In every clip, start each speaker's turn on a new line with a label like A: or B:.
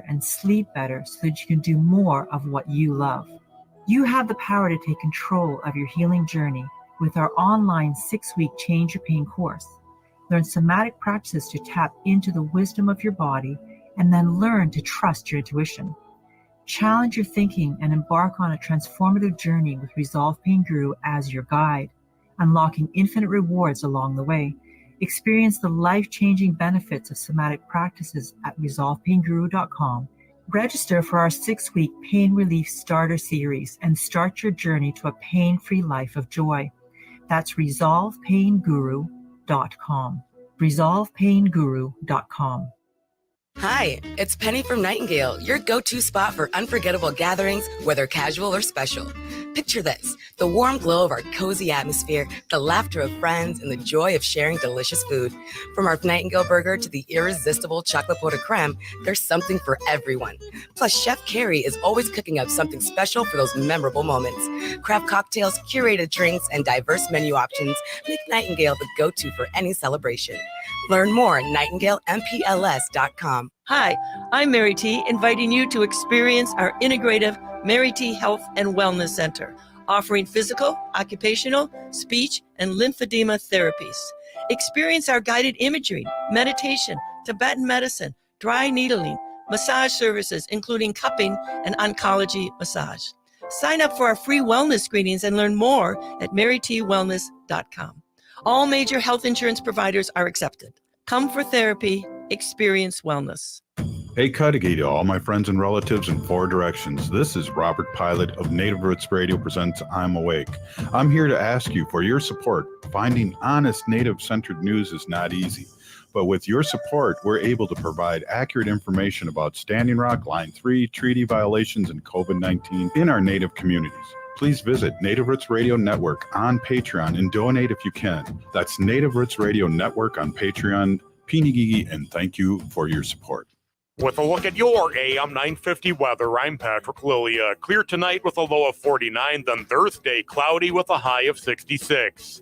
A: and sleep better so that you can do more of what you love. You have the power to take control of your healing journey with our online 6-week Change Your Pain course. Learn somatic practices to tap into the wisdom of your body and then learn to trust your intuition. Challenge your thinking and embark on a transformative journey with Resolve Pain Guru as your guide, unlocking infinite rewards along the way. Experience the life-changing benefits of somatic practices at resolvepainguru.com. Register for our 6-week Pain Relief Starter Series and start your journey to a pain-free life of joy. That's resolvepainguru.com. resolvepainguru.com.
B: Hi, it's Penny from Nightingale, your go-to spot for unforgettable gatherings, whether casual or special. Picture this, the warm glow of our cozy atmosphere, the laughter of friends, and the joy of sharing delicious food. From our Nightingale burger to the irresistible chocolate pot de creme, there's something for everyone. Plus, Chef Carrie is always cooking up something special for those memorable moments. Craft cocktails, curated drinks, and diverse menu options make Nightingale the go-to for any celebration. Learn more at nightingalempls.com.
C: Hi, I'm Mary T, inviting you to experience our integrative Mary T Health and Wellness Center, offering physical, occupational, speech, and lymphedema therapies. Experience our guided imagery, meditation, Tibetan medicine, dry needling, massage services, including cupping and oncology massage. Sign up for our free wellness screenings and learn more at marytwellness.com. All major health insurance providers are accepted. Come for therapy, experience wellness.
D: Hey, Cudahy to all my friends and relatives in 4 directions. This is Robert Pilot of Native Roots Radio presents I'm Awake. I'm here to ask you for your support. Finding honest Native-centered news is not easy. But with your support, we're able to provide accurate information about Standing Rock, Line 3, treaty violations, and COVID-19 in our Native communities. Please visit Native Roots Radio Network on Patreon and donate if you can. That's Native Roots Radio Network on Patreon. Pinigigi, and thank you for your support.
E: With a look at your AM 950 weather, I'm Patrick Lilia. Clear tonight with a low of 49, then Thursday cloudy with a high of 66.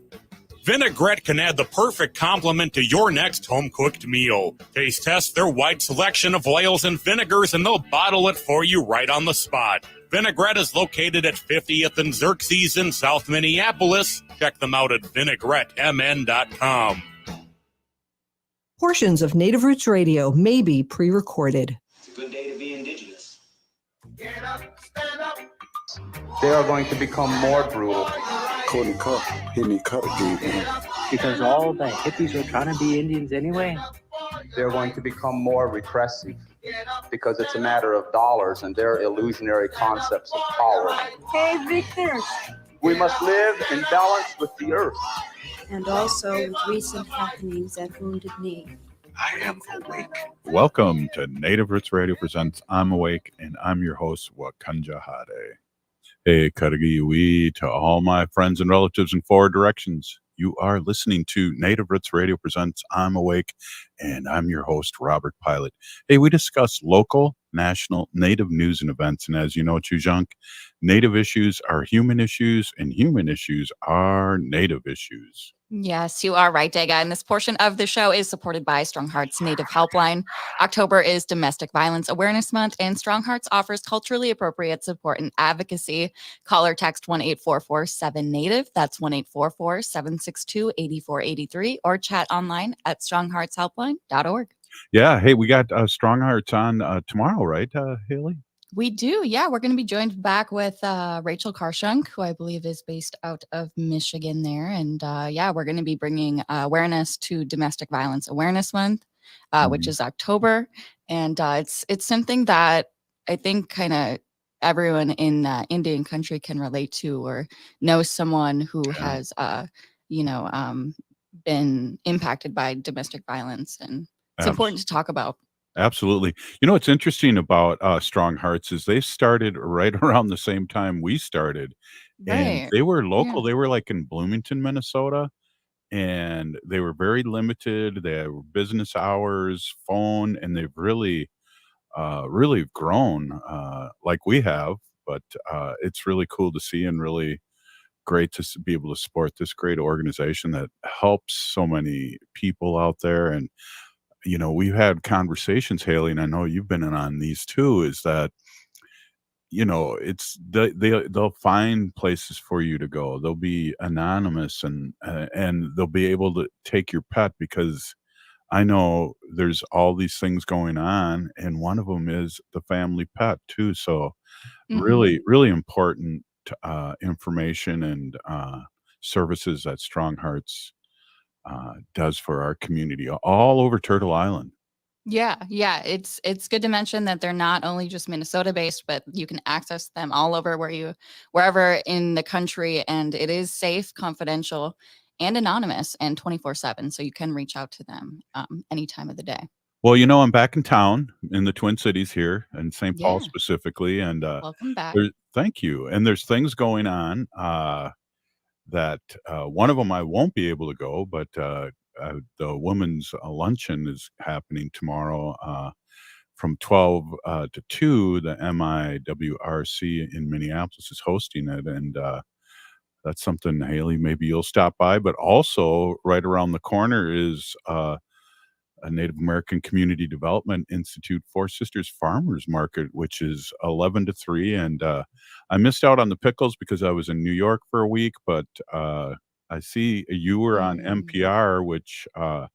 F: Vinaigrette can add the perfect complement to your next home-cooked meal. Taste test their wide selection of oils and vinegars, and they'll bottle it for you right on the spot. Vinaigrette is located at 50th and Xerxes in South Minneapolis. Check them out at vinaigrettemn.com.
G: Portions of Native Roots Radio may be pre-recorded.
H: It's a good day to be indigenous.
I: Get up, stand up.
J: They are going to become more brutal.
K: Couldn't cut, hitting cut again.
L: Because all the hippies were trying to be Indians anyway.
J: They're going to become more repressive because it's a matter of dollars and their illusionary concepts of power.
M: Hey, Victor.
J: We must live in balance with the earth.
M: And also with recent happenings at Wounded Knee.
K: I am awake.
D: Welcome to Native Roots Radio presents I'm Awake, and I'm your host, Wakanja Hade. Hey, Cudahy to all my friends and relatives in 4 directions. You are listening to Native Roots Radio presents I'm Awake, and I'm your host, Robert Pilot. Hey, we discuss local, national, Native news and events, and as you know, Chujunk, Native issues are human issues, and human issues are Native issues.
N: Yes, you are right, Dega. And this portion of the show is supported by Strong Hearts Native Helpline. October is Domestic Violence Awareness Month, and Strong Hearts offers culturally appropriate support and advocacy. Call or text 1-844-7-NATIVE. That's 1-844-762-8483, or chat online at strongheartshelpline.org.
D: Yeah, hey, we got Strong Hearts on tomorrow, right, Haley?
N: We do. Yeah, we're going to be joined back with Rachel Karshunk, who I believe is based out of Michigan there. And yeah, we're going to be bringing awareness to Domestic Violence Awareness Month, which is October. And it's something that I think kind of everyone in Indian country can relate to or knows someone who has, been impacted by domestic violence. And it's important to talk about.
D: Absolutely. You know, what's interesting about Strong Hearts is they started right around the same time we started. And they were local. Yeah. They were like in Bloomington, Minnesota. And they were very limited. They had business hours, phone, and they've really grown like we have. But it's really cool to see and really great to be able to support this great organization that helps so many people out there. And we've had conversations, Haley, and I know you've been in on these too, is that, it's they'll find places for you to go. They'll be anonymous and they'll be able to take your pet because I know there's all these things going on, and one of them is the family pet too. So really, really important information and services that Strong Hearts does for our community all over Turtle Island.
N: Yeah. It's good to mention that they're not only just Minnesota based, but you can access them all over wherever in the country, and it is safe, confidential, and anonymous, and 24/7. So you can reach out to them any time of the day.
D: Well, I'm back in town in the Twin Cities here in St. Paul
N: Yeah.
D: specifically, and
N: Welcome back.
D: thank you. And there's things going on that one of them I won't be able to go, but the women's luncheon is happening tomorrow from 12 to 2. The MIWRC in Minneapolis is hosting it, and that's something, Haley, maybe you'll stop by. But also, right around the corner is a Native American Community Development Institute Four Sisters Farmers Market, which is 11 to 3. And I missed out on the pickles because I was in New York for a week, but I see you were on NPR, which I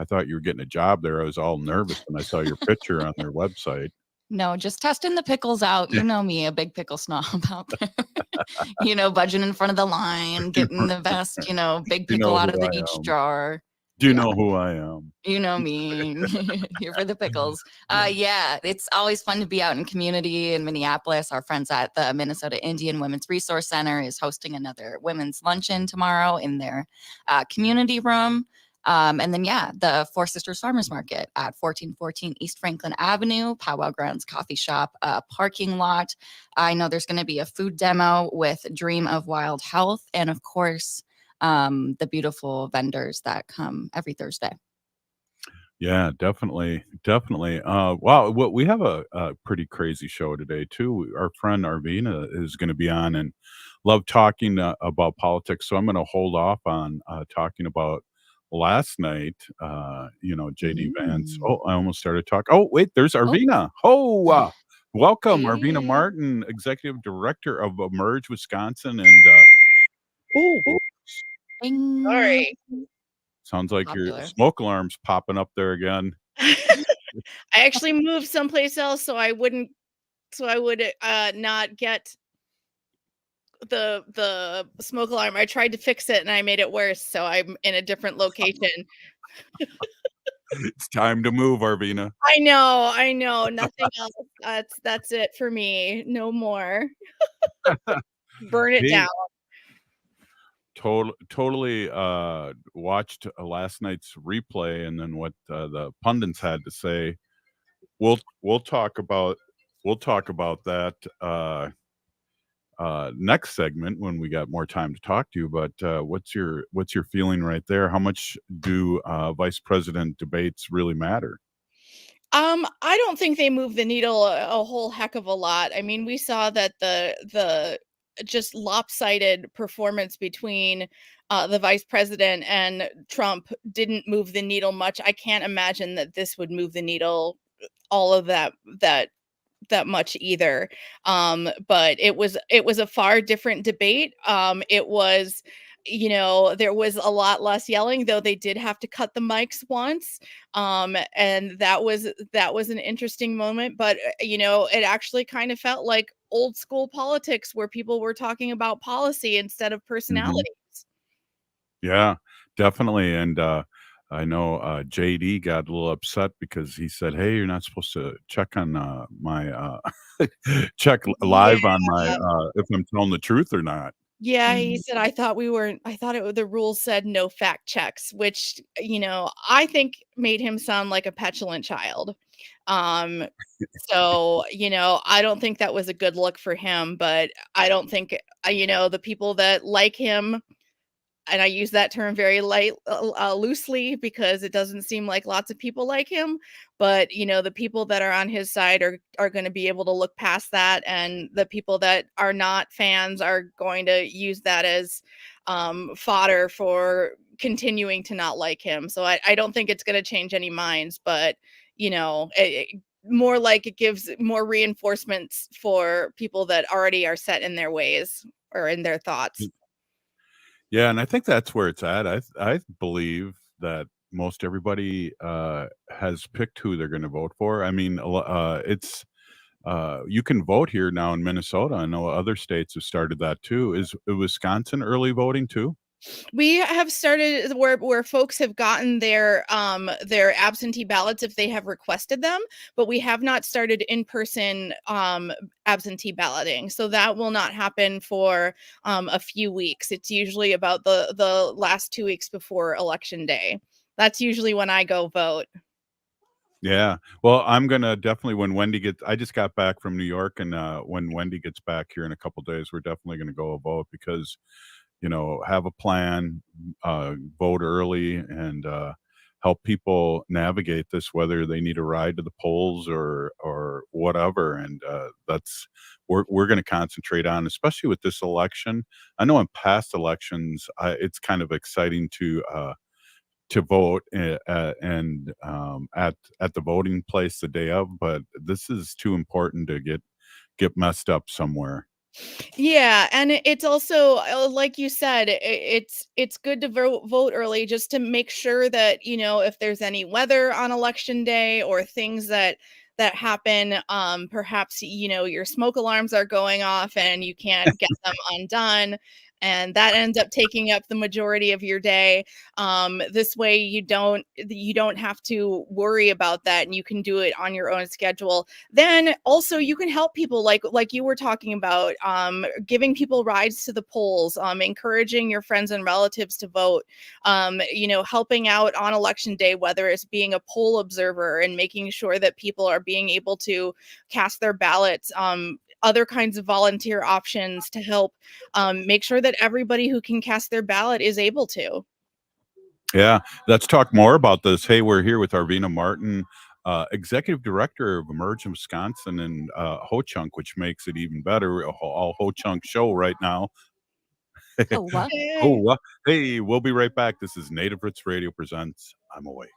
D: thought you were getting a job there. I was all nervous when I saw your picture on their website.
N: No, just testing the pickles out. You know me, a big pickle snob out there. Budging in front of the line, getting the best, big pickle out of each jar.
D: Do you know who I am?
N: You know me. Here for the pickles. Yeah, it's always fun to be out in community in Minneapolis. Our friends at the Minnesota Indian Women's Resource Center is hosting another women's luncheon tomorrow in their community room. And then, the Four Sisters Farmers Market at 1414 East Franklin Avenue, Powwow Grounds Coffee Shop, parking lot. I know there's going to be a food demo with Dream of Wild Health, and of course, the beautiful vendors that come every Thursday.
D: Yeah, definitely. Wow, we have a pretty crazy show today too. Our friend Arvina is going to be on and love talking about politics. So I'm going to hold off on talking about last night. JD Vance. Oh, I almost started talking. Oh, wait, there's Arvina. Welcome,
N: Hey.
D: Arvina Martin, Executive Director of Emerge Wisconsin, and
N: Sorry.
D: sounds like your smoke alarm's popping up there again.
O: I actually moved someplace else so I would not get the smoke alarm. I tried to fix it and I made it worse, so I'm in a different location.
D: It's time to move, Arvina.
O: I know. Nothing else. That's it for me. No more. Burn it down.
D: Totally watched last night's replay and then what the pundits had to say. We'll talk about that next segment when we got more time to talk to you. But what's your feeling right there? How much do vice president debates really matter?
O: I don't think they move the needle a whole heck of a lot. I mean, we saw that the just lopsided performance between the vice president and Trump didn't move the needle much. I can't imagine that this would move the needle all of that much either. But it was a far different debate. It was, there was a lot less yelling, though they did have to cut the mics once. And that was an interesting moment, but it actually kind of felt like old school politics where people were talking about policy instead of personalities.
D: Yeah, definitely. And I know JD got a little upset because he said, "Hey, you're not supposed to check on my check live on my if I'm telling the truth or not."
O: Yeah, he said, I thought the rules said no fact checks, which, I think made him sound like a petulant child. So, I don't think that was a good look for him, but I don't think, the people that like him, and I use that term very loosely because it doesn't seem like lots of people like him, but the people that are on his side are going to be able to look past that, and the people that are not fans are going to use that as fodder for continuing to not like him. So I don't think it's going to change any minds, but more like it gives more reinforcements for people that already are set in their ways or in their thoughts.
D: Yeah, and I think that's where it's at. I believe that most everybody has picked who they're going to vote for. I mean, it's you can vote here now in Minnesota. I know other states have started that too. Is Wisconsin early voting too?
O: We have started where folks have gotten their absentee ballots if they have requested them, but we have not started in-person absentee balloting. So that will not happen for a few weeks. It's usually about the last 2 weeks before Election Day. That's usually when I go vote.
D: Yeah. Well, I'm gonna definitely when Wendy gets. I just got back from New York, and when Wendy gets back here in a couple days, we're definitely gonna go vote because have a plan, vote early, and help people navigate this, whether they need a ride to the polls or whatever. And that's we're going to concentrate on, especially with this election. I know in past elections, it's kind of exciting to vote and at the voting place the day of, but this is too important to get messed up somewhere.
O: Yeah, and it's also like you said, it's good to vote early just to make sure that if there's any weather on election day or things that happen, perhaps your smoke alarms are going off and you can't get them undone. And that ends up taking up the majority of your day. This way you don't have to worry about that, and you can do it on your own schedule. Then also you can help people like you were talking about, giving people rides to the polls, encouraging your friends and relatives to vote, helping out on election day, whether it's being a poll observer and making sure that people are being able to cast their ballots, other kinds of volunteer options to help make sure that everybody who can cast their ballot is able to.
D: Yeah, let's talk more about this. Hey, we're here with Arvina Martin, Executive Director of Emerge Wisconsin and Ho-Chunk, which makes it even better. All Ho-Chunk show right now.
N: Oh, what?
D: Oh, what? Hey, we'll be right back. This is Native Roots Radio presents I'm Awake.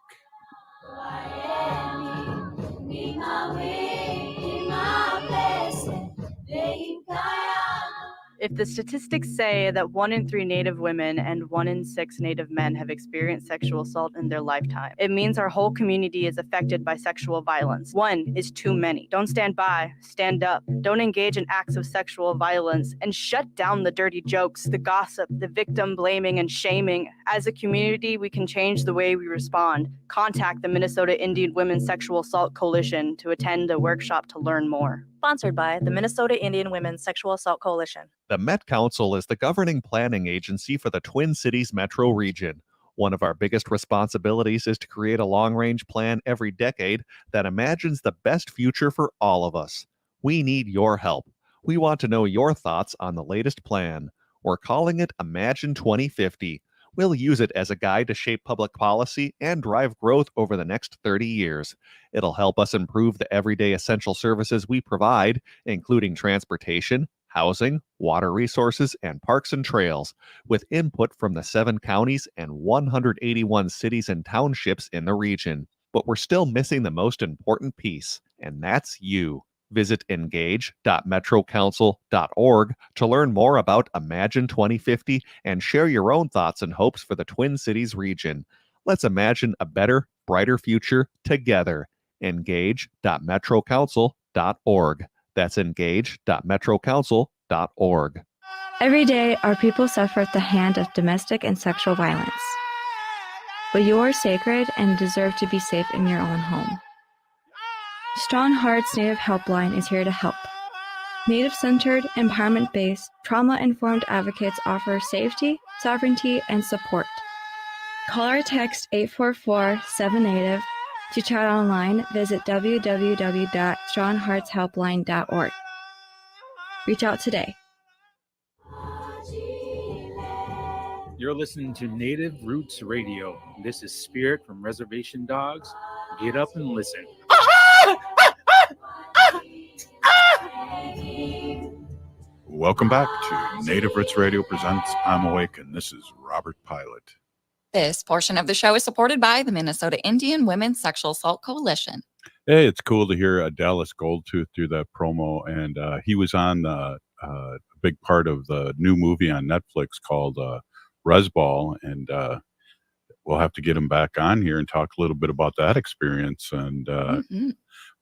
P: If the statistics say that 1 in 3 Native women and 1 in 6 Native men have experienced sexual assault in their lifetime, it means our whole community is affected by sexual violence. 1 is too many. Don't stand by, stand up. Don't engage in acts of sexual violence, and shut down the dirty jokes, the gossip, the victim blaming and shaming. As a community, we can change the way we respond. Contact the Minnesota Indian Women's Sexual Assault Coalition to attend a workshop to learn more.
Q: Sponsored by the Minnesota Indian Women's Sexual Assault Coalition.
R: The Met Council is the governing planning agency for the Twin Cities metro region. One of our biggest responsibilities is to create a long-range plan every decade that imagines the best future for all of us. We need your help. We want to know your thoughts on the latest plan. We're calling it Imagine 2050. We'll use it as a guide to shape public policy and drive growth over the next 30 years. It'll help us improve the everyday essential services we provide, including transportation, housing, water resources, and parks and trails, with input from the 7 counties and 181 cities and townships in the region. But we're still missing the most important piece, and that's you. Visit engage.metrocouncil.org to learn more about Imagine 2050 and share your own thoughts and hopes for the Twin Cities region. Let's imagine a better, brighter future together. Engage.metrocouncil.org. That's engage.metrocouncil.org.
S: Every day, our people suffer at the hand of domestic and sexual violence. But you are sacred and deserve to be safe in your own home. Strong Hearts Native Helpline is here to help. Native-centered, empowerment-based, trauma-informed advocates offer safety, sovereignty, and support. Call or text 844-7NATIVE. To chat online, visit www.strongheartshelpline.org. Reach out today.
T: You're listening to Native Roots Radio. This is Spirit from Reservation Dogs. Get up and listen.
D: Welcome back to Native Roots Radio presents I'm Awake, and this is Robert Pilot.
N: This portion of the show is supported by the Minnesota Indian Women's Sexual Assault Coalition.
D: Hey, it's cool to hear Dallas Goldtooth do that promo, and he was on a big part of the new movie on Netflix called Resball, and we'll have to get him back on here and talk a little bit about that experience. And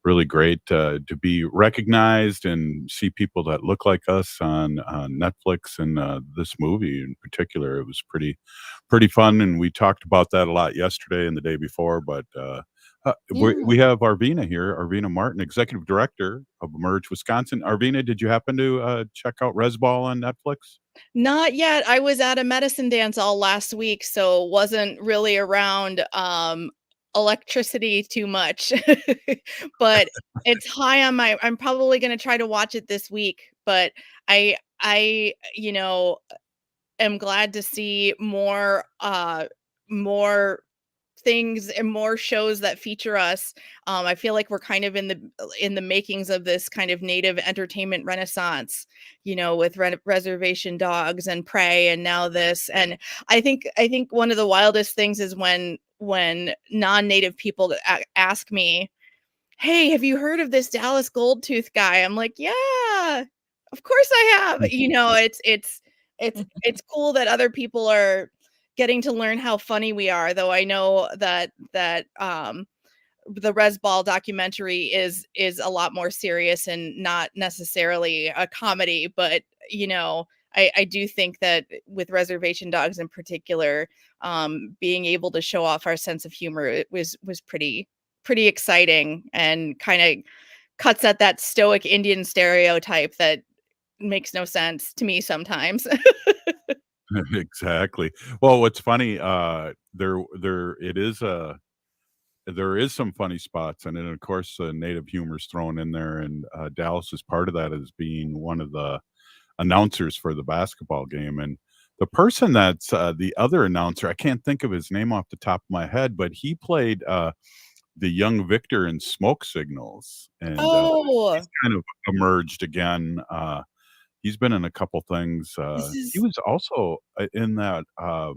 D: really great to be recognized and see people that look like us on Netflix, and this movie in particular. It was pretty fun, and we talked about that a lot yesterday and the day before. But we have Arvina here, Arvina Martin, Executive Director of Emerge Wisconsin. Arvina, did you happen to check out Resball on Netflix?
O: Not yet. I was at a medicine dance all last week, so wasn't really around electricity too much. But it's high on my I'm probably going to try to watch it this week, but I am glad to see more things and more shows that feature us. I feel like we're kind of in the makings of this kind of native entertainment renaissance, with Reservation Dogs and Prey, and now this. And I think one of the wildest things is when non-native people ask me, "Hey, have you heard of this Dallas Goldtooth guy?" I'm like, "Yeah, of course I have." It's cool that other people are getting to learn how funny we are, though I know that the Resball documentary is a lot more serious and not necessarily a comedy. But I do think that with Reservation Dogs in particular, being able to show off our sense of humor, it was pretty exciting, and kind of cuts at that stoic Indian stereotype that makes no sense to me sometimes.
D: Exactly. Well, what's funny, there is some funny spots, and then of course native humor's thrown in there, and Dallas is part of that as being one of the announcers for the basketball game. And the person that's the other announcer, I can't think of his name off the top of my head, but he played the young Victor in Smoke Signals, and
O: Oh,
D: he's kind of emerged again. He's been in a couple things. He was also in the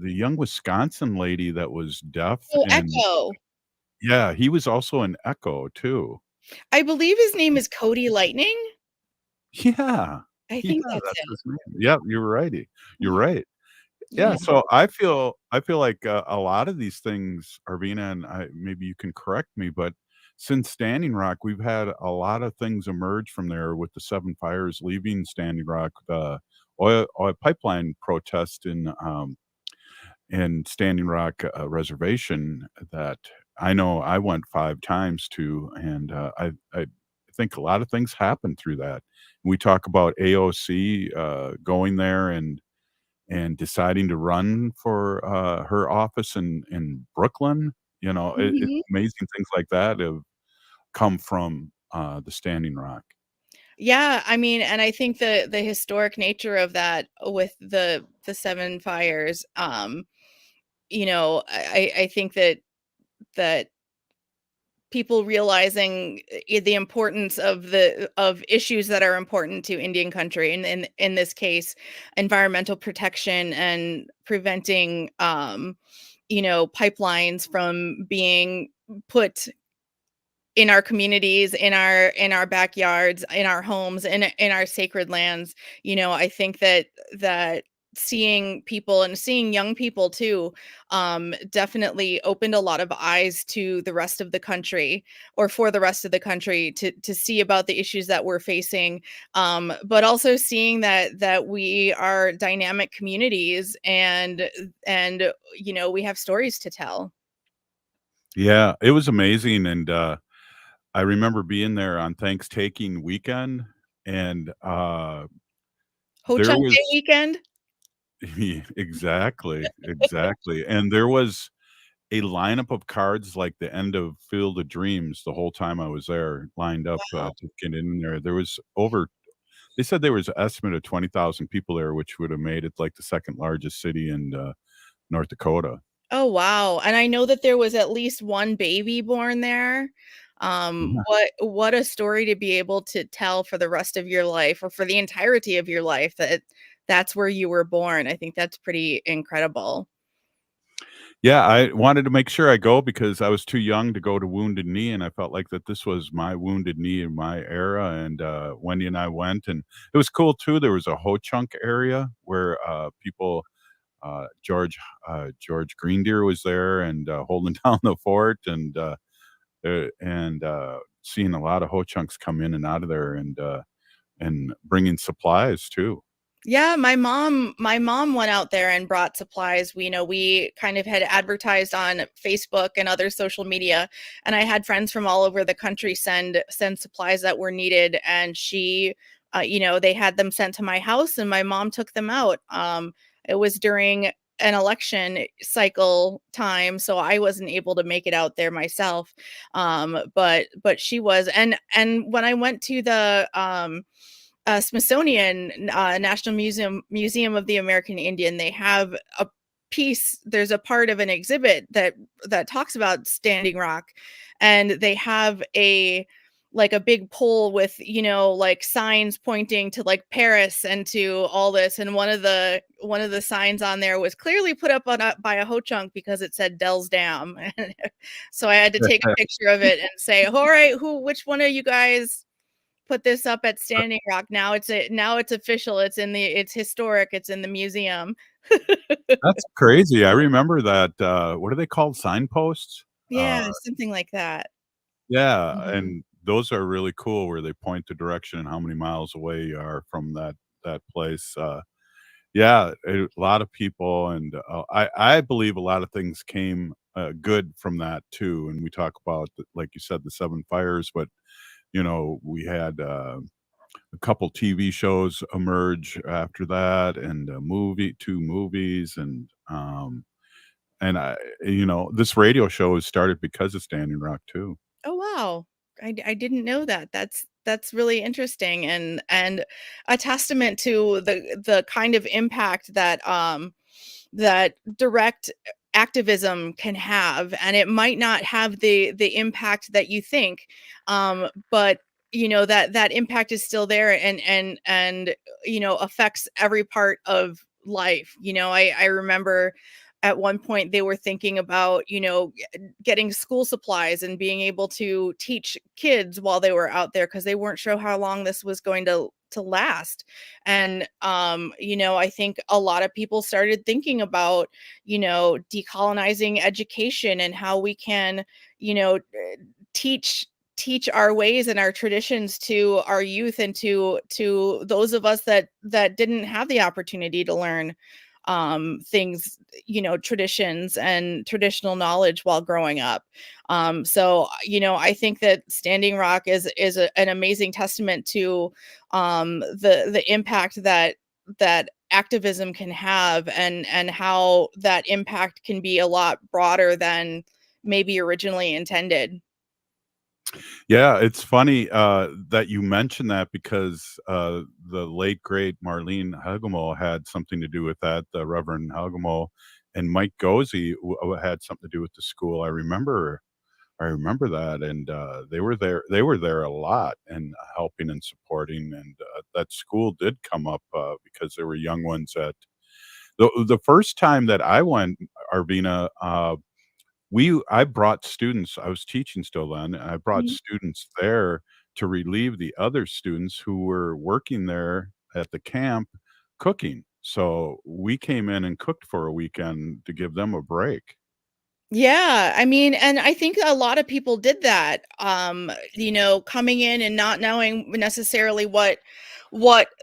D: young Wisconsin lady that was deaf, and
O: Echo.
D: yeah, he was also in Echo too.
O: I believe his name is Cody Lightning.
D: Yeah.
O: I
D: Yeah,
O: think that's
D: that's
O: him.
D: his name. Yep, you're righty. You're
O: Yeah.
D: right.
O: Yeah.
D: Yeah, so I feel like a lot of these things, Arvina, and maybe you can correct me, but since Standing Rock, we've had a lot of things emerge from there with the 7 fires leaving Standing Rock, the oil pipeline protest in Standing Rock Reservation that I know I went 5 times to, and I think a lot of things happened through that. We talk about AOC going there and deciding to run for her office in Brooklyn. It's
O: Mhm.
D: amazing things like that have come from the Standing Rock.
O: Yeah, I mean, and I think the historic nature of that with the 7 fires, I think that people realizing the importance of issues that are important to Indian country, and in this case, environmental protection and preventing pipelines from being put in our communities, in our backyards, in our homes, in our sacred lands. I think that seeing people, and seeing young people too, definitely opened a lot of eyes to the rest of the country, or for the rest of the country, to see about the issues that we're facing, but also seeing that we are dynamic communities, and we have stories to tell.
D: Yeah, it was amazing, and I remember being there on Thanksgiving weekend, and
O: Ho
D: there
O: Chunk
D: was
O: Day weekend.
D: Yeah, exactly, exactly, and there was a lineup of cards like the end of Field of Dreams the whole time I was there, lined up,
O: Wow.
D: to get in there. There was over They said there was an estimate of 20,000 people there, which would have made it like the 2nd largest city in, North Dakota.
O: Oh, wow, and I know that there was at least one baby born there.
D: Yeah.
O: What a story to be able to tell for the rest of your life, or for the entirety of your life, that that's where you were born. I think that's pretty incredible.
D: Yeah, I wanted to make sure I go because I was too young to go to Wounded Knee, and I felt like that this was my Wounded Knee in my era, and, Wendy and I went, and it was cool too. There was a Ho-Chunk area where, people, George Greendeer was there and, holding down the fort and seeing a lot of Ho-Chunks come in and out of there and bringing supplies too.
O: Yeah, my mom went out there and brought supplies. We kind of had advertised on Facebook and other social media, and I had friends from all over the country send supplies that were needed, and they had them sent to my house, and my mom took them out. It was during an election cycle time, so I wasn't able to make it out there myself. But she was, and when I went to the Smithsonian National Museum of the American Indian, they have a piece. There's a part of an exhibit that talks about Standing Rock, and they have a big pole with like signs pointing to like Paris and to all this. And one of the signs on there was clearly put up by a Ho-Chunk because it said Dell's Dam. So I had to take a picture of it and say, all right, which one of you guys put this up at Standing Rock? Now it's official. It's historic. It's in the museum.
D: That's crazy. I remember that, what are they called? Signposts?
O: Yeah, something like that.
D: Yeah,
O: Mhm.
D: and those are really cool where they point the direction and how many miles away you are from that place. Yeah, a lot of people and, I believe a lot of things came, good from that too, and we talk about, like you said, the 7 fires, but, we had, a couple TV shows emerge after that and a movie 2 movies and this radio show was started because of Standing Rock too.
O: Oh, wow. I didn't know that. That's really interesting, and a testament to the kind of impact that direct activism can have. And it might not have the impact that you think, but that impact is still there, and affects every part of life. I remember at one point they were thinking about getting school supplies and being able to teach kids while they were out there, because they weren't sure how long this was going to last. And I think a lot of people started thinking about decolonizing education and how we can teach our ways and our traditions to our youth, and to those of us that didn't have the opportunity to learn things, traditions and traditional knowledge while growing up. So I think that Standing Rock is an amazing testament to the impact that activism can have, and how that impact can be a lot broader than maybe originally intended.
D: Yeah, it's funny, that you mentioned that because, the late great Marlene Hagemo had something to do with that, the Reverend Hagemo, and Mike Gozy had something to do with the school. I remember that, and, they were there a lot and helping and supporting, and, that school did come up, because there were young ones that the first time that I went, Arvina, I brought students. I was teaching still then, and I brought
O: Mhm.
D: students there to relieve the other students who were working there at the camp cooking. So, we came in and cooked for a weekend to give them a break.
O: Yeah, I mean, and I think a lot of people did that, coming in and not knowing necessarily what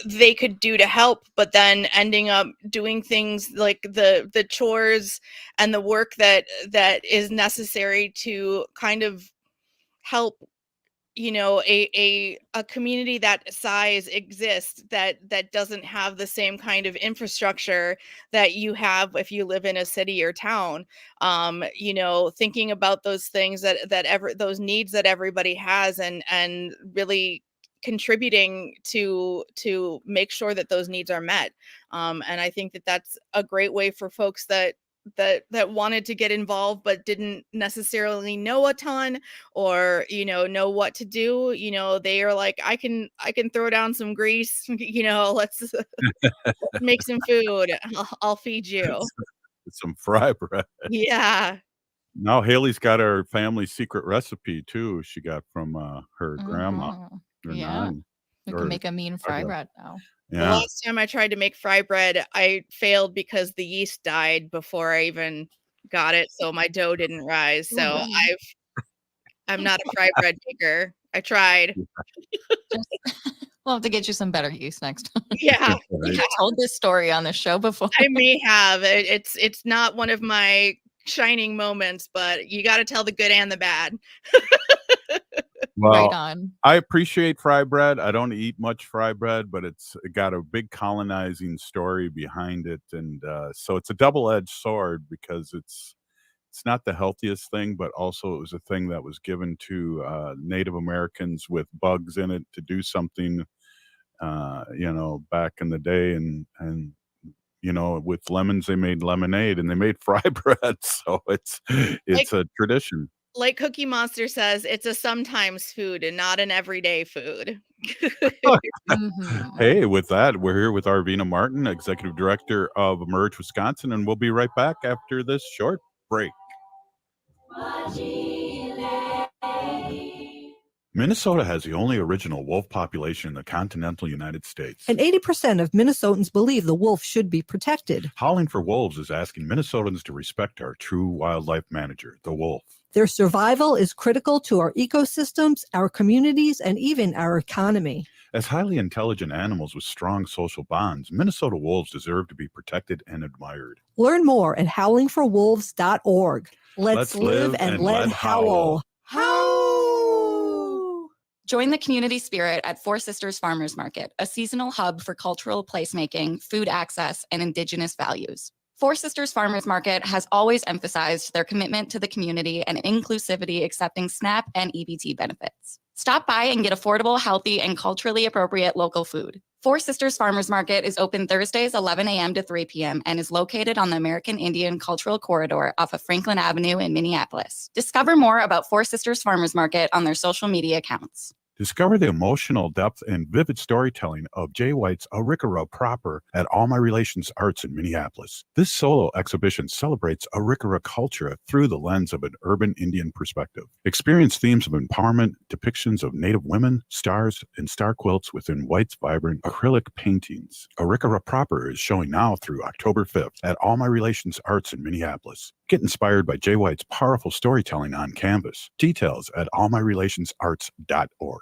O: they could do to help, but then ending up doing things like the chores and the work that is necessary to kind of help a community that size exists, that doesn't have the same kind of infrastructure that you have if you live in a city or town. Thinking about those things those needs that everybody has, and really contributing to make sure that those needs are met. And I think that that's a great way for folks that wanted to get involved but didn't necessarily know a ton or know what to do. They are like, I can throw down some grease, let's make some food. I'll feed you.
D: Some fry bread.
O: Yeah.
D: Now Haley's got her family's secret recipe too. She got from her grandma. Or
N: Yeah.
D: nan,
N: We
D: or
N: can make a mean fry
D: I guess.
N: bread now.
O: The
D: Yeah.
O: last time I tried to make fry bread, I failed because the yeast died before I even got it, so my dough didn't rise. So I'm not a fry bread maker. I tried.
N: We'll have to get you some better yeast next time.
O: Yeah.
N: You have told this story on the show before.
O: I may have. It's not one of my shining moments, but you got to tell the good and the bad.
D: Well,
N: Right on.
D: I appreciate fry bread. I don't eat much fry bread, but it got a big colonizing story behind it, and so it's a double-edged sword because it's not the healthiest thing, but also it was a thing that was given to Native Americans with bugs in it to do something, back in the day, and with lemons they made lemonade and they made fry bread, so it's a tradition.
O: Like Cookie Monster says, it's a sometimes food and not an everyday food.
D: Hey, with that, we're here with Arvina Martin, Executive Director of Emerge Wisconsin, and we'll be right back after this short break. Minnesota has the only original wolf population in the continental United States.
G: And 80% of Minnesotans believe the wolf should be protected.
D: Howling for Wolves is asking Minnesotans to respect our true wildlife manager, the wolf.
G: Their survival is critical to our ecosystems, our communities, and even our economy.
D: As highly intelligent animals with strong social bonds, Minnesota wolves deserve to be protected and admired.
G: Learn more at howlingforwolves.org. Let's live and let howl.
N: Join the community spirit at Four Sisters Farmers Market, a seasonal hub for cultural placemaking, food access, and Indigenous values. Four Sisters Farmers Market has always emphasized their commitment to the community and inclusivity, accepting SNAP and EBT benefits. Stop by and get affordable, healthy, and culturally appropriate local food. Four Sisters Farmers Market is open Thursdays 11 a.m. to 3 p.m. and is located on the American Indian Cultural Corridor off of Franklin Avenue in Minneapolis. Discover more about Four Sisters Farmers Market on their social media accounts.
D: Discover the emotional depth and vivid storytelling of Jay White's Arikara Proper at All My Relations Arts in Minneapolis. This solo exhibition celebrates Arikara culture through the lens of an urban Indian perspective. Experience themes of empowerment, depictions of Native women, stars, and star quilts within White's vibrant acrylic paintings. Arikara Proper is showing now through October 5th at All My Relations Arts in Minneapolis. Get inspired by Jay White's powerful storytelling on canvas. Details at allmyrelationsarts.org.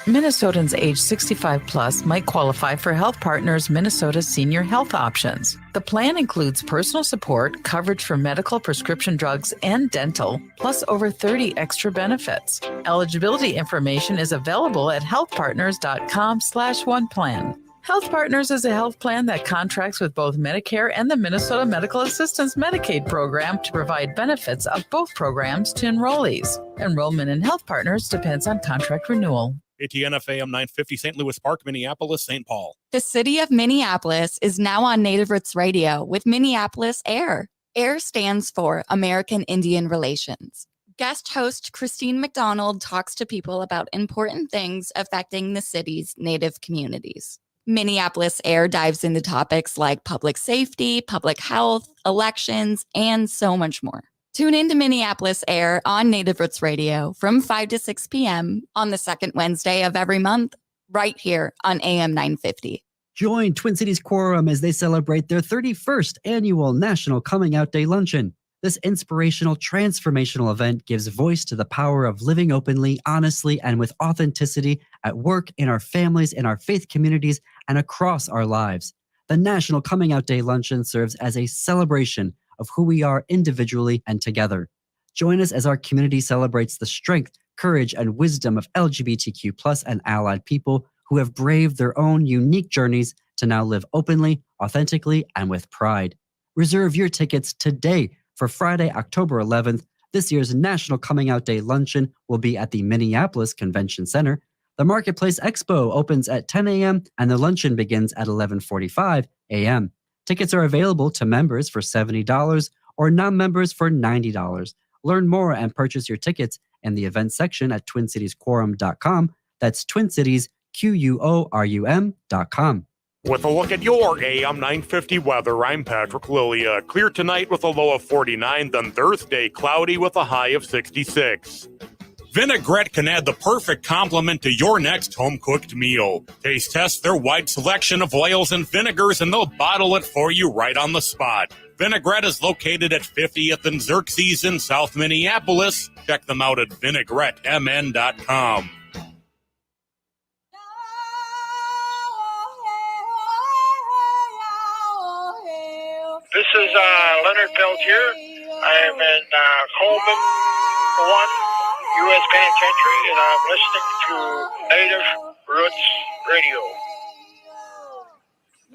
U: Minnesotans age 65 plus might qualify for Health Partners Minnesota Senior Health Options. The plan includes personal support, coverage for medical, prescription drugs, and dental, plus over 30 extra benefits. Eligibility information is available at healthpartners.com/oneplan. Health Partners is a health plan that contracts with both Medicare and the Minnesota Medical Assistance Medicaid program to provide benefits of both programs to enrollees. Enrollment in Health Partners depends on contract renewal.
F: ATN FM 950 St. Louis Park, Minneapolis, St. Paul.
N: The city of Minneapolis is now on Native Roots Radio with Minneapolis AIR. AIR stands for American Indian Relations. Guest host Christine McDonald talks to people about important things affecting the city's Native communities. Minneapolis AIR dives into topics like public safety, public health, elections, and so much more. Tune in to Minneapolis AIR on Native Roots Radio from 5 to 6 p.m. on the second Wednesday of every month, right here on AM 950.
V: Join Twin Cities Quorum as they celebrate their 31st annual National Coming Out Day Luncheon. This inspirational, transformational event gives voice to the power of living openly, honestly, and with authenticity at work, in our families, in our faith communities, and across our lives. The National Coming Out Day Luncheon serves as a celebration of who we are individually and together. Join us as our community celebrates the strength, courage, and wisdom of LGBTQ+ and allied people who have braved their own unique journeys to now live openly, authentically, and with pride. Reserve your tickets today for Friday, October 11th. This year's National Coming Out Day Luncheon will be at the Minneapolis Convention Center. The Marketplace Expo opens at 10 a.m. and the luncheon begins at 11:45 a.m. Tickets are available to members for $70 or non-members for $90. Learn more and purchase your tickets in the event section at TwinCitiesQuorum.com. That's TwinCitiesQuorum.com.
E: With a look at your AM 950 weather, I'm Patrick Lilia. Clear tonight with a low of 49, then Thursday cloudy with a high of 66.
F: Vinaigrette can add the perfect complement to your next home-cooked meal. Taste test their wide selection of oils and vinegars, and they'll bottle it for you right on the spot. Vinaigrette is located at 50th and Xerxes in South Minneapolis. Check them out at vinaigrettemn.com.
A: This is Leonard Peltier. I am in Coleman 1 U.S. Penitentiary, and I'm listening to Native Roots Radio.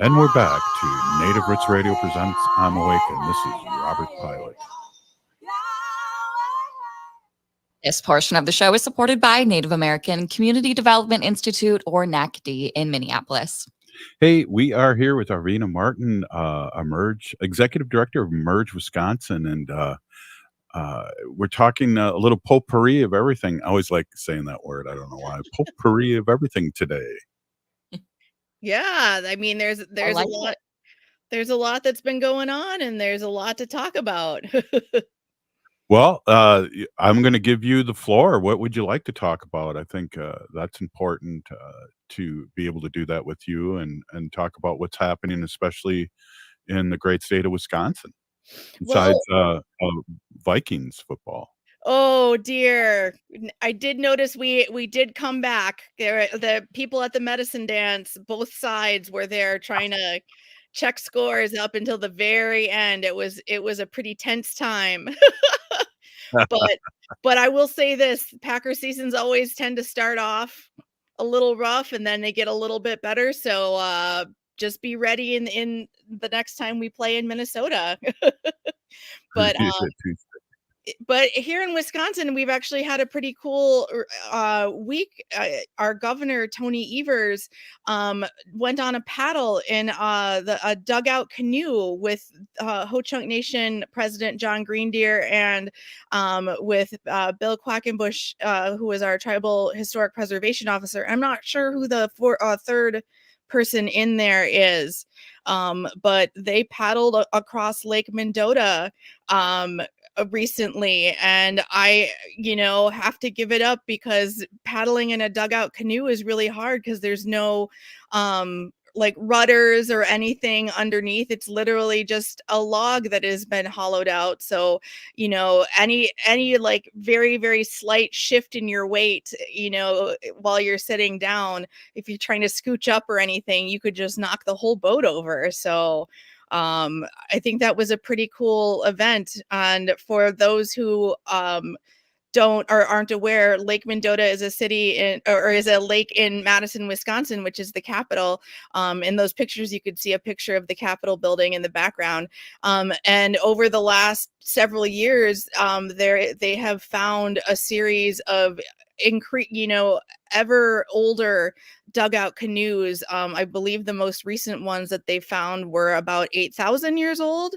D: And we're back to Native Roots Radio presents I'm Awake, and this is Robert Pilot.
N: This portion of the show is supported by Native American Community Development Institute, or NACD, in Minneapolis.
D: Hey, we are here with Arvina Martin, Emerge, Executive Director of Emerge Wisconsin, and we're talking a little potpourri of everything. I always like saying that word. I don't know why. Potpourri of everything today.
O: Yeah, I mean, there's
N: like
O: a lot. There's a lot that's been going on, and there's a lot to talk about.
D: Well, I'm going to give you the floor. What would you like to talk about? I think that's important to be able to do that with you and talk about what's happening, especially in the great state of Wisconsin, besides Vikings football.
O: Oh dear. I did notice we did come back. The people at the medicine dance, both sides were there trying to check scores up until the very end. It was a pretty tense time. But I will say this, Packer seasons always tend to start off a little rough and then they get a little bit better. So just be ready in the next time we play in Minnesota. But But here in Wisconsin, we've actually had a pretty cool week. Our governor, Tony Evers, went on a paddle in a dugout canoe with Ho-Chunk Nation President John Greendeer and with Bill Quackenbush, who is our Tribal Historic Preservation Officer. I'm not sure who the third person in there is, but they paddled across Lake Mendota recently, and I have to give it up because paddling in a dugout canoe is really hard because there's no like rudders or anything underneath. It's literally just a log that has been hollowed out, so any like very, very slight shift in your weight while you're sitting down, if you're trying to scooch up or anything, you could just knock the whole boat over. So I think that was a pretty cool event. And for those who aren't aware, Lake Mendota is a lake in Madison, Wisconsin, which is the capital. In those pictures, you could see a picture of the Capitol building in the background. And over the last several years, they have found a series of ever older dugout canoes. I believe the most recent ones that they found were about 8,000 years old,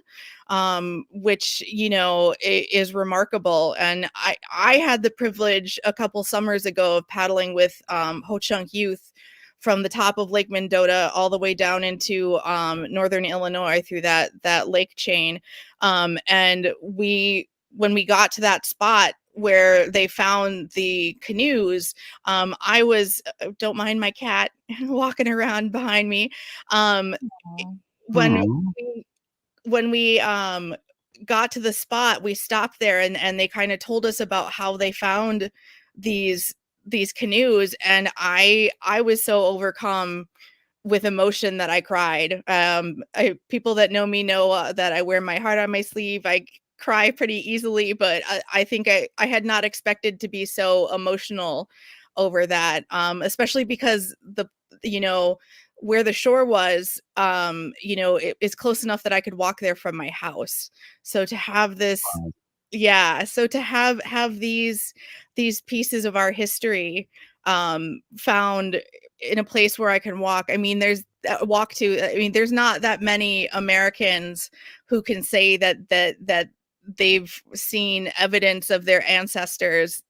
O: which is remarkable. And I had the privilege a couple summers ago of paddling with Ho-Chunk youth from the top of Lake Mendota all the way down into northern Illinois through that lake chain. And when we got to that spot where they found the canoes, I was, don't mind my cat walking around behind me. When we got to the spot, we stopped there and they kind of told us about how they found these canoes, and I was so overcome with emotion that I cried. People that know me know that I wear my heart on my sleeve. I cry pretty easily, but I think I had not expected to be so emotional over that, especially because where the shore was, it is close enough that I could walk there from my house. So to have this, so to have these pieces of our history found in a place where I can walk. I mean, there's there's not that many Americans who can say that they've seen evidence of their ancestors,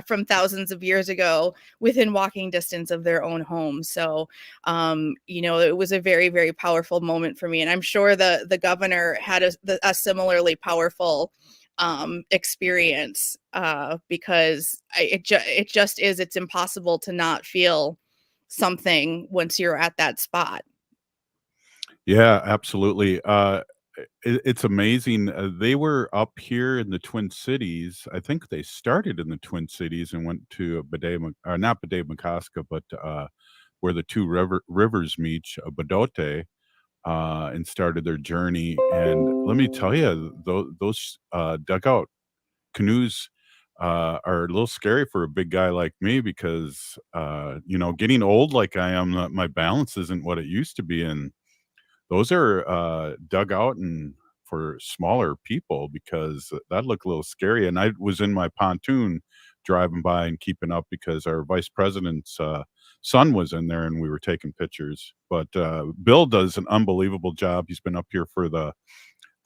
O: from thousands of years ago within walking distance of their own home. So, it was a very, very powerful moment for me. And I'm sure the governor had a similarly powerful experience, because it's impossible to not feel something once you're at that spot.
D: Yeah, absolutely. It's amazing. They were up here in the Twin Cities. I think they started in the Twin Cities and went to not Bede-Makaska, but where the two rivers meet, Badote, and started their journey. And let me tell you, those dugout canoes are a little scary for a big guy like me because, getting old like I am, my balance isn't what it used to be. And those are dug out and for smaller people because that looked a little scary. And I was in my pontoon driving by and keeping up because our vice president's son was in there and we were taking pictures. But Bill does an unbelievable job. He's been up here for the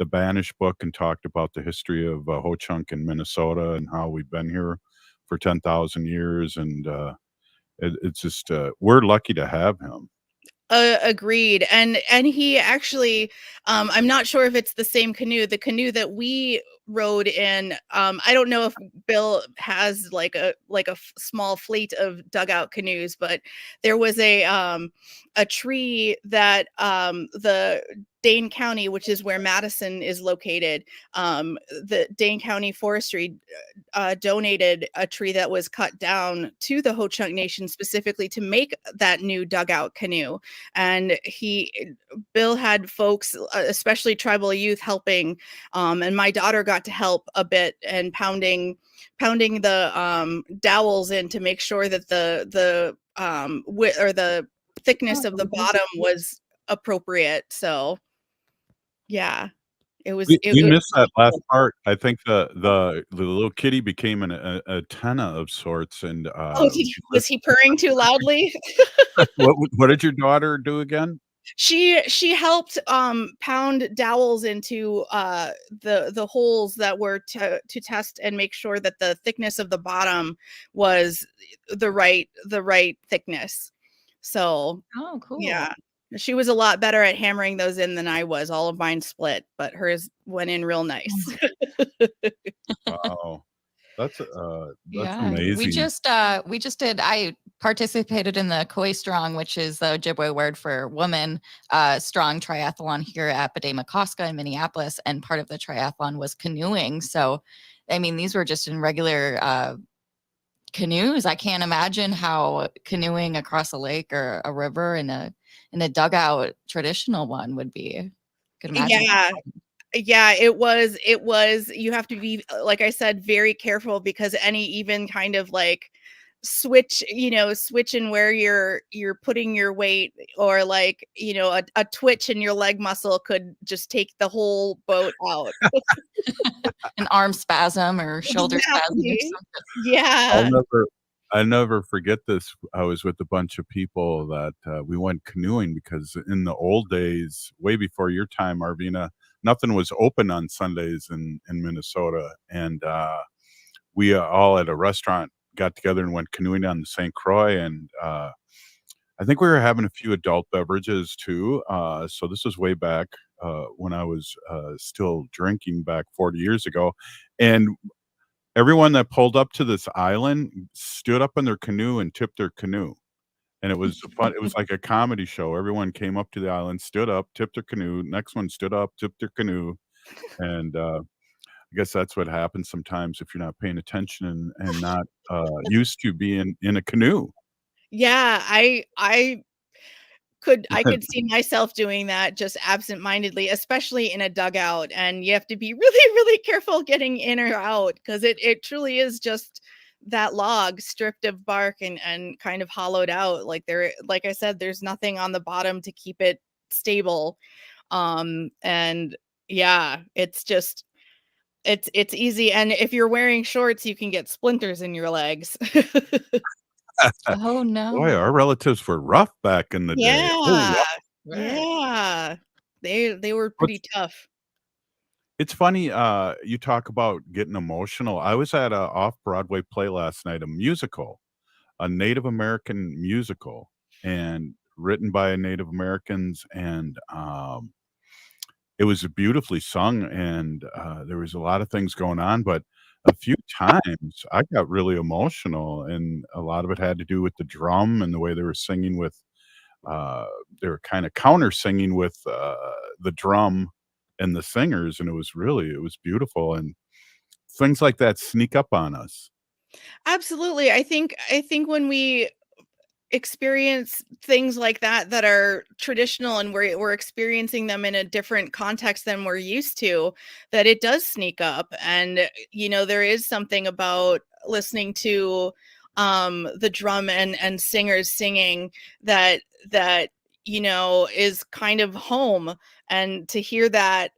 D: Banish book and talked about the history of Ho-Chunk in Minnesota and how we've been here for 10,000 years. And it's just we're lucky to have him.
O: Agreed. And he actually, I'm not sure if it's the same canoe. The canoe that we rode in, I don't know if Bill has like a small fleet of dugout canoes, but there was a tree that the Dane County, which is where Madison is located, the Dane County Forestry donated a tree that was cut down to the Ho-Chunk Nation specifically to make that new dugout canoe. And Bill had folks, especially tribal youth, helping, and my daughter got to help a bit and pounding the dowels in to make sure that the width or the thickness of the bottom was appropriate. So yeah, it was.
D: We missed that last part. I think the little kitty became an antenna of sorts, and
O: Oh, was he purring too loudly?
D: what did your daughter do again?
O: She helped pound dowels into the holes that were to test and make sure that the thickness of the bottom was the right thickness. So
N: Oh, cool.
O: yeah, she was a lot better at hammering those in than I was. All of mine split, but hers went in real nice.
D: Wow, that's
N: Yeah,
D: amazing.
N: we just did. I participated in the Koi Strong, which is the Ojibwe word for woman, strong triathlon here at Bede-Makaska in Minneapolis, and part of the triathlon was canoeing. So, I mean, these were just in regular canoes. I can't imagine how canoeing across a lake or a river in a dugout traditional one would be. Could imagine.
O: Yeah, it was you have to be, like I said, very careful because any even kind of like switch in where you're putting your weight, or like, a twitch in your leg muscle could just take the whole boat out.
N: An arm spasm or shoulder spasm or something.
O: Yeah.
D: I'll never forget this. I was with a bunch of people that we went canoeing because in the old days, way before your time, Arvina, nothing was open on Sundays in Minnesota. And we all at a restaurant got together and went canoeing on the St. Croix. And I think we were having a few adult beverages too. So this was way back when I was still drinking back 40 years ago. And everyone that pulled up to this island stood up in their canoe and tipped their canoe. And it was fun. It was like a comedy show. Everyone came up to the island, stood up, tipped their canoe. Next one stood up, tipped their canoe. And I guess that's what happens sometimes if you're not paying attention and not used to being in a canoe.
O: Yeah, I could see myself doing that just absent-mindedly, especially in a dugout, and you have to be really, really careful getting in or out because it truly is just that log stripped of bark and kind of hollowed out. Like I said, there's nothing on the bottom to keep it stable. And yeah, it's just it's easy. And if you're wearing shorts, you can get splinters in your legs.
N: Oh
D: Boy,
N: no.
D: our relatives were rough back in the day. Oh,
O: Yeah.
D: wow.
O: Yeah. They were pretty
D: What's
O: tough.
D: It's funny, you talk about getting emotional. I was at a off-Broadway play last night, a musical, a Native American musical, and written by Native Americans, and, it was beautifully sung, and, there was a lot of things going on, but a few times I got really emotional, and a lot of it had to do with the drum and the way they were singing with, uh they were kinda counter singing with, the drum and the singers, and it was beautiful, and things like that sneak up on us.
O: Absolutely. I think when we experience things like that that are traditional and we're experiencing them in a different context than we're used to, that it does sneak up. And there is something about listening to the drum and singers singing that is kind of home. And to hear that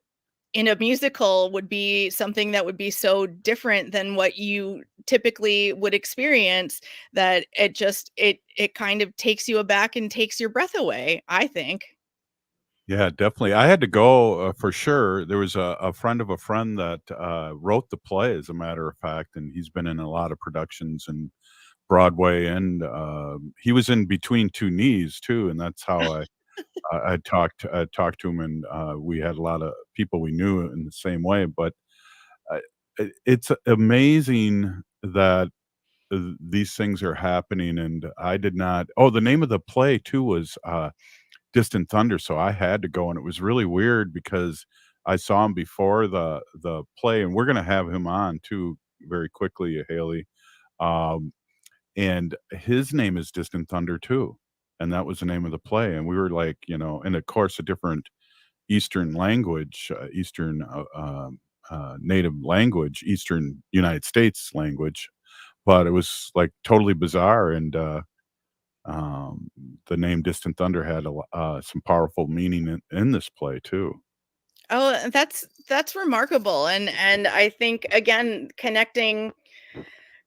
O: in a musical would be something that would be so different than what you typically would experience, that it kind of takes you aback and takes your breath away, I think.
D: Yeah, definitely. I had to go, for sure. There was a friend of a friend that, wrote the play, as a matter of fact, and he's been in a lot of productions and Broadway, and, he was in Between Two Knees too, and that's how I talked to him, and, we had a lot of people we knew in the same way, but, it's amazing that, these things are happening, and I did not the name of the play too was, Distant Thunder, so I had to go, and it was really weird because I saw him before the play, and we're gonna have him on too very quickly, Haley, um, and his name is Distant Thunder too, and that was the name of the play, and we were like, and of course, a different Eastern language, Eastern, native language, Eastern United States language, but it was, like, totally bizarre, and, um, the name Distant Thunder had some powerful meaning in this play too.
O: Oh, that's remarkable. And I think, again, connecting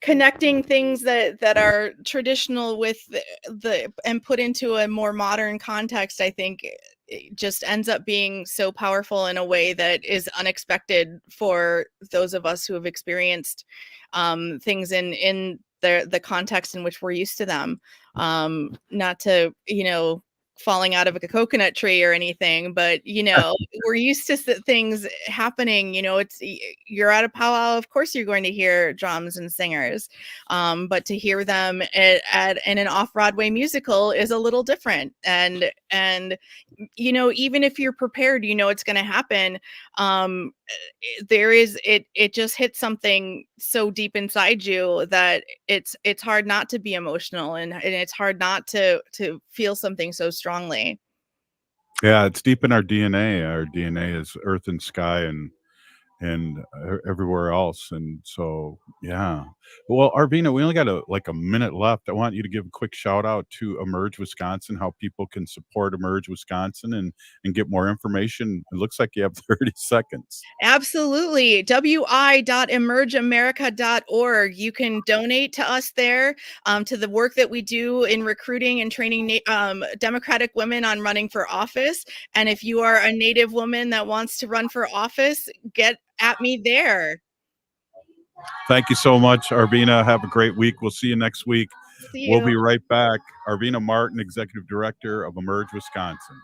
O: things that are traditional with the and put into a more modern context, I think it just ends up being so powerful in a way that is unexpected for those of us who have experienced things in the context in which we're used to them. Not to falling out of a coconut tree or anything, but we're used to things happening. You're at a powwow, of course you're going to hear drums and singers, but to hear them in an off-Broadway musical is a little different. And even if you're prepared, it's going to happen. It just hits something so deep inside you that it's hard not to be emotional, and it's hard not to feel something so strongly.
D: Yeah, it's deep in our DNA. Our DNA is earth and sky and everywhere else, and so, yeah. Well, Arvina, we only got a minute left. I want you to give a quick shout out to Emerge Wisconsin, how people can support Emerge Wisconsin and get more information. It looks like you have 30 seconds.
O: Absolutely. wi.emergeamerica.org. You can donate to us there, to the work that we do in recruiting and training Democratic women on running for office. And if you are a Native woman that wants to run for office, get at me there.
D: Thank you so much, Arvina. Have a great week. We'll see you next week.
O: See
D: We'll
O: you.
D: be right back. Arvina Martin, Executive Director of Emerge Wisconsin.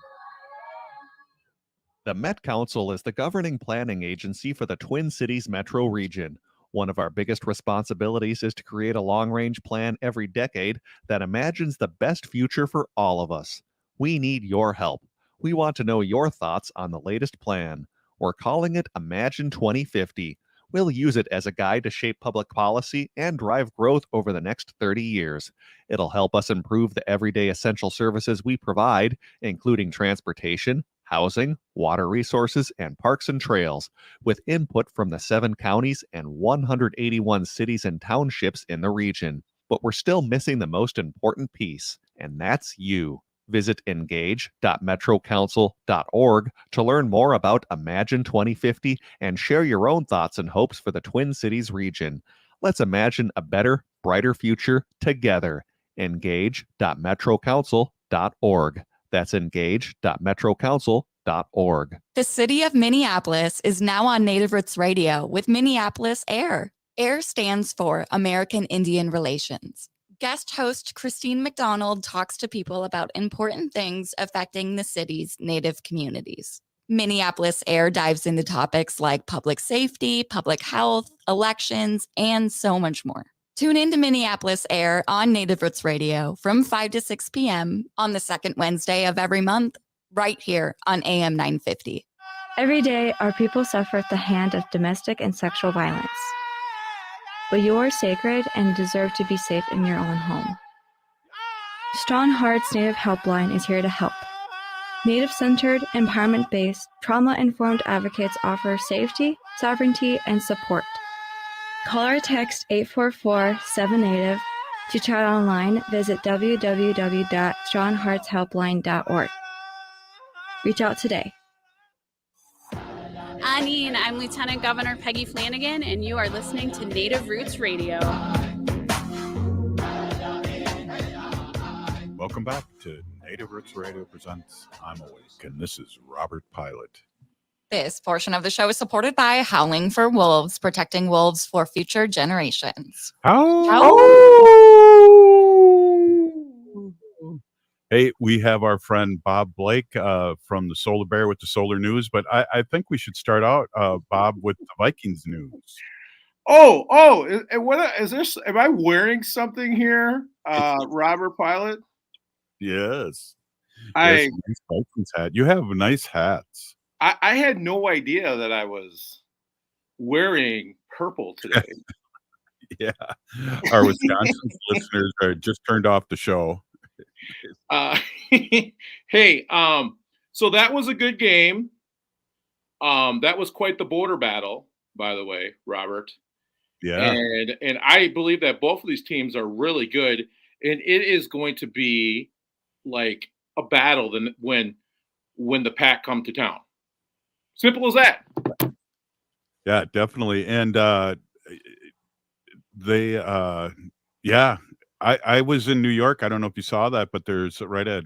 R: The Met Council is the governing planning agency for the Twin Cities metro region. One of our biggest responsibilities is to create a long-range plan every decade that imagines the best future for all of us. We need your help. We want to know your thoughts on the latest plan. We're calling it Imagine 2050. We'll use it as a guide to shape public policy and drive growth over the next 30 years. It'll help us improve the everyday essential services we provide, including transportation, housing, water resources, and parks and trails, with input from the 7 counties and 181 cities and townships in the region. But we're still missing the most important piece, and that's you. Visit engage.metrocouncil.org to learn more about Imagine 2050 and share your own thoughts and hopes for the Twin Cities region. Let's imagine a better, brighter future together. engage.metrocouncil.org. That's engage.metrocouncil.org.
N: The city of Minneapolis is now on Native Roots Radio with Minneapolis AIR. AIR stands for American Indian Relations. Guest host Christine McDonald talks to people about important things affecting the city's Native communities. Minneapolis AIR dives into topics like public safety, public health, elections, and so much more. Tune in to Minneapolis AIR on Native Roots Radio from 5 to 6 p.m. on the second Wednesday of every month, right here on AM 950.
S: Every day, our people suffer at the hand of domestic and sexual violence. But you are sacred and deserve to be safe in your own home. Strong Hearts Native Helpline is here to help. Native-centered, empowerment-based, trauma-informed advocates offer safety, sovereignty, and support. Call or text 844-7NATIVE. To chat online, visit www.strongheartshelpline.org. Reach out today.
B: Anine, I'm Lieutenant Governor Peggy Flanagan, and you are listening to Native Roots Radio.
D: Welcome back to Native Roots Radio presents I'm Awake, and this is Robert Pilot.
N: This portion of the show is supported by Howling for Wolves, protecting wolves for future generations.
D: Hey, we have our friend Bob Blake from the Solar Bear with the Solar News, but I think we should start out, Bob, with the Vikings news.
C: What is this? Am I wearing something here, Robert Pilot?
D: Yes.
C: Nice
D: Vikings hat. You have nice hats.
C: I had no idea that I was wearing purple today.
D: Yeah. Our Wisconsin listeners are just turned off the show.
C: Hey, so that was a good game. That was quite the border battle, by the way, Robert.
D: Yeah.
C: And I believe that both of these teams are really good, and it is going to be like a battle when the Pack come to town. Simple as that.
D: Yeah, definitely. And I was in New York. I don't know if you saw that, but there's right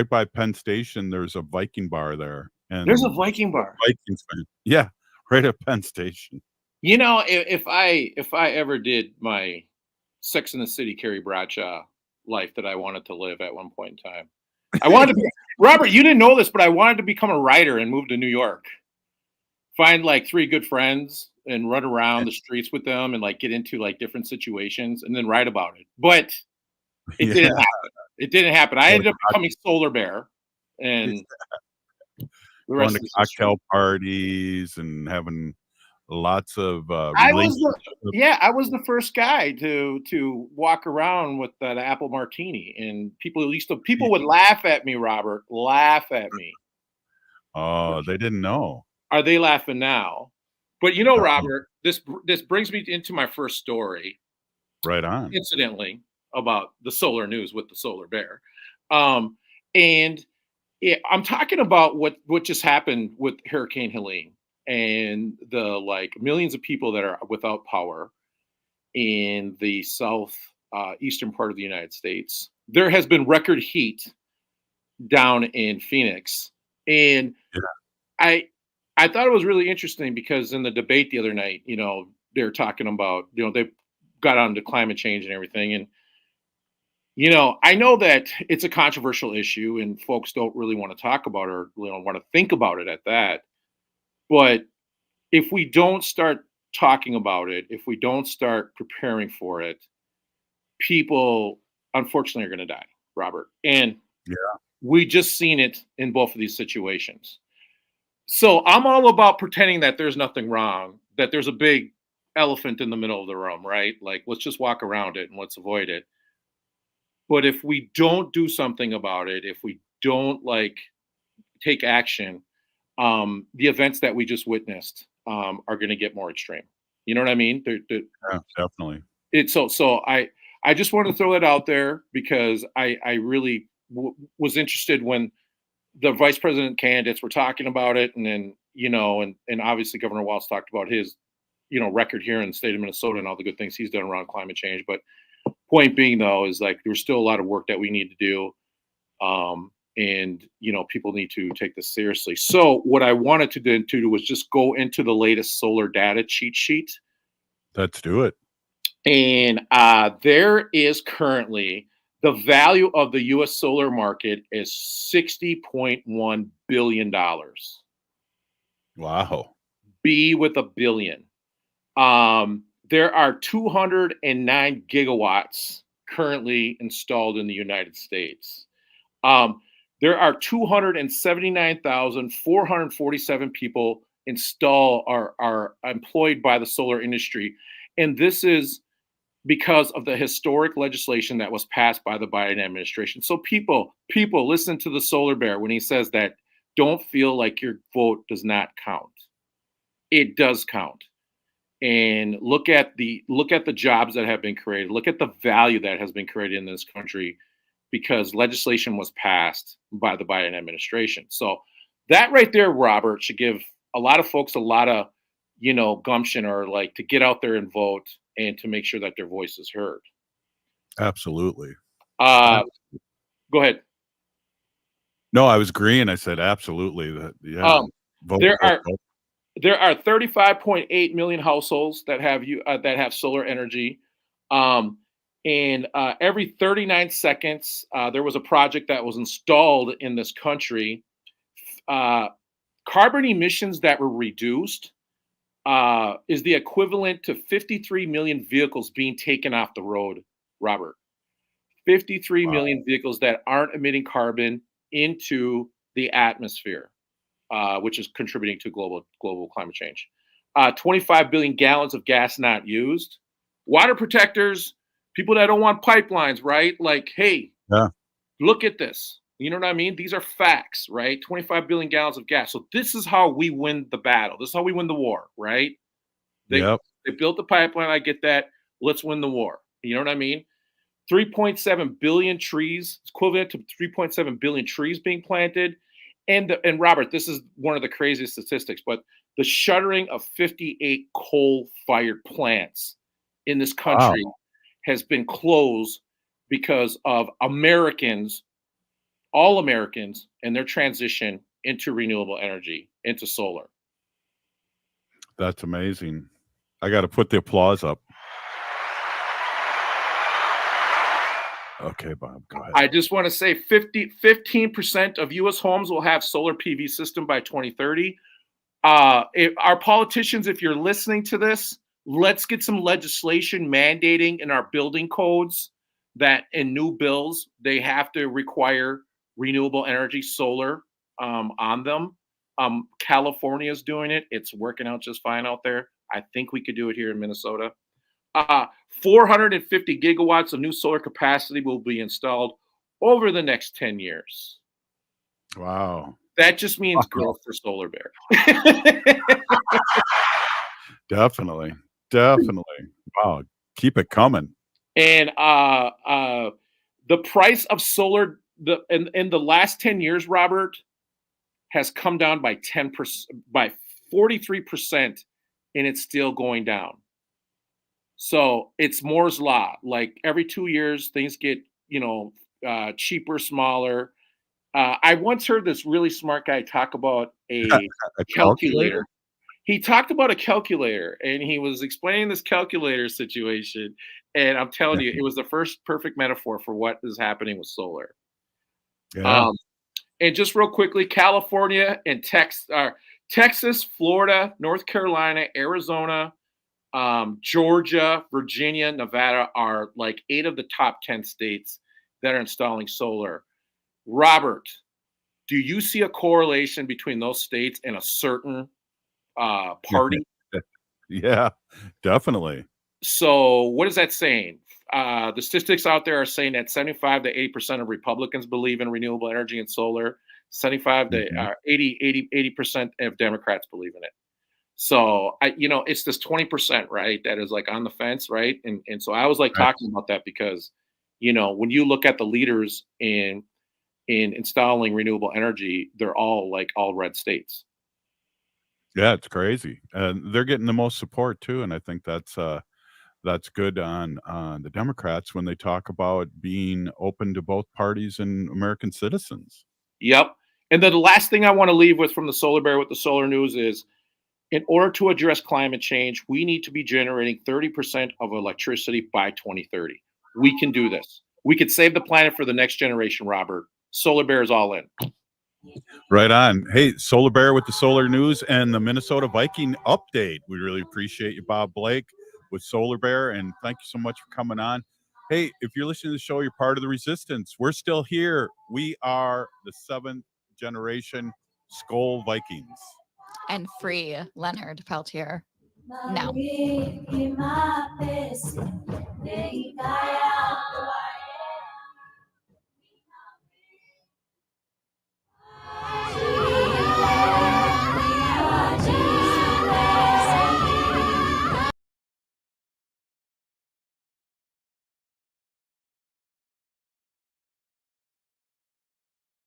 D: by Penn Station, there's a Viking bar there. And
C: there's a Viking bar.
D: Vikings fan. Yeah, right at Penn Station.
C: You know, if I ever did my Sex in the City Carrie Bradshaw life that I wanted to live at one point in time, I wanted to be Robert, you didn't know this, but I wanted to become a writer and move to New York. Find like 3 good friends and run around the streets with them and like get into like different situations and then write about it. But it didn't happen. It didn't happen. I ended up becoming Solar Bear and
D: the rest of the cocktail parties and having lots of
C: I was the first guy to walk around with that apple martini, and people would laugh at me, Robert. Laugh at me.
D: Oh, they didn't know.
C: Are they laughing now? But you know, Robert, this brings me into my first story.
D: Right on.
C: Incidentally, about the Solar News with the Solar Bear. And I'm talking about what just happened with Hurricane Helene and the like millions of people that are without power in the eastern part of the United States. There has been record heat down in Phoenix. And I thought it was really interesting because in the debate the other night, you know, they're talking about, you know, they got onto climate change and everything. And, you know, I know that it's a controversial issue and folks don't really want to talk about it or want to think about it at that. But if we don't start talking about it, if we don't start preparing for it, people unfortunately are going to die, Robert. And we just seen it in both of these situations. So I'm all about pretending that there's nothing wrong, that there's a big elephant in the middle of the room, right? Like, let's just walk around it and let's avoid it. But if we don't do something about it, if we don't like take action, the events that we just witnessed are going to get more extreme. You know what I mean?
D: Yeah, definitely.
C: So I just wanted to throw that out there because I really was interested when the vice president candidates were talking about it. And then, you know, and obviously Governor Walz talked about his, you know, record here in the state of Minnesota and all the good things he's done around climate change. But Point being, though, is like there's still a lot of work that we need to do. And people need to take this seriously. So what I wanted to do was just go into the latest solar data cheat sheet.
D: Let's do it.
C: And there is currently the value of the U.S. solar market is $60.1 billion.
D: Wow.
C: B with a billion. There are 209 gigawatts currently installed in the United States. There are 279,447 people are employed by the solar industry. And this is because of the historic legislation that was passed by the Biden administration. So people listen to the solar bear when he says that don't feel like your vote does not count. It does count. And look at the jobs that have been created. Look at the value that has been created in this country because legislation was passed by the Biden administration. So that right there, Robert, should give a lot of folks a lot of, gumption or like to get out there and vote and to make sure that their voice is heard.
D: Absolutely.
C: Go ahead.
D: No, I was agreeing. I said absolutely. Yeah.
C: There are 35.8 million households that have solar energy. And every 39 seconds, there was a project that was installed in this country. Carbon emissions that were reduced is the equivalent to 53 million vehicles being taken off the road, Robert. 53 million vehicles that aren't emitting carbon into the atmosphere, which is contributing to global climate change. 25 billion gallons of gas not used. Water protectors, people that don't want pipelines, right? Like, hey, look at this. You know what I mean? These are facts, right? 25 billion gallons of gas. So this is how we win the battle. This is how we win the war, right? They built the pipeline. I get that. Let's win the war. You know what I mean? 3.7 billion trees, equivalent to 3.7 billion trees being planted. And Robert, this is one of the craziest statistics, but the shuttering of 58 coal-fired plants in this country has been closed because of all Americans, and their transition into renewable energy, into solar.
D: That's amazing. I got to put the applause up. Okay, Bob, go ahead.
C: I just want to say 15% of U.S. homes will have solar PV system by 2030. If our politicians, if you're listening to this, let's get some legislation mandating in our building codes that in new bills, they have to require renewable energy solar on them. California is doing it. It's working out just fine out there. I think we could do it here in Minnesota. 450 gigawatts of new solar capacity will be installed over the next 10 years.
D: Wow.
C: That just means growth for Solar Bear.
D: Definitely. Wow. Keep it coming.
C: And the price of solar in the last 10 years, Robert, has come down by 43%, and it's still going down. So it's Moore's law. Like every 2 years, things get cheaper, smaller. I once heard this really smart guy talk about a calculator. He talked about a calculator, and he was explaining this calculator situation. And I'm telling you, it was the first perfect metaphor for what is happening with solar.
D: Yeah.
C: And just real quickly, California and Texas, Florida, North Carolina, Arizona, Georgia, Virginia, Nevada are like 8 of the top 10 states that are installing solar. Robert, do you see a correlation between those states and a certain party?
D: Yeah, definitely.
C: So what is that saying? The statistics out there are saying that 75 to 80% of Republicans believe in renewable energy and solar. 75 to 80% of Democrats believe in it. So it's this 20%, right? That is like on the fence, right? And so I was like talking about that because, when you look at the leaders in installing renewable energy, they're all red states.
D: Yeah, it's crazy. And they're getting the most support too. And I think that's that's good on the Democrats when they talk about being open to both parties and American citizens.
C: Yep. And then the last thing I want to leave with from the Solar Bear with the solar news is, in order to address climate change, we need to be generating 30% of electricity by 2030. We can do this. We could save the planet for the next generation, Robert. Solar Bear is all in.
D: Right on. Hey, Solar Bear with the solar news and the Minnesota Viking update. We really appreciate you, Bob Blake, with Solar Bear, and thank you so much for coming on. Hey, if you're listening to the show, you're part of the resistance. We're still here. We are the 7th generation Skol Vikings.
N: And free Leonard Peltier now.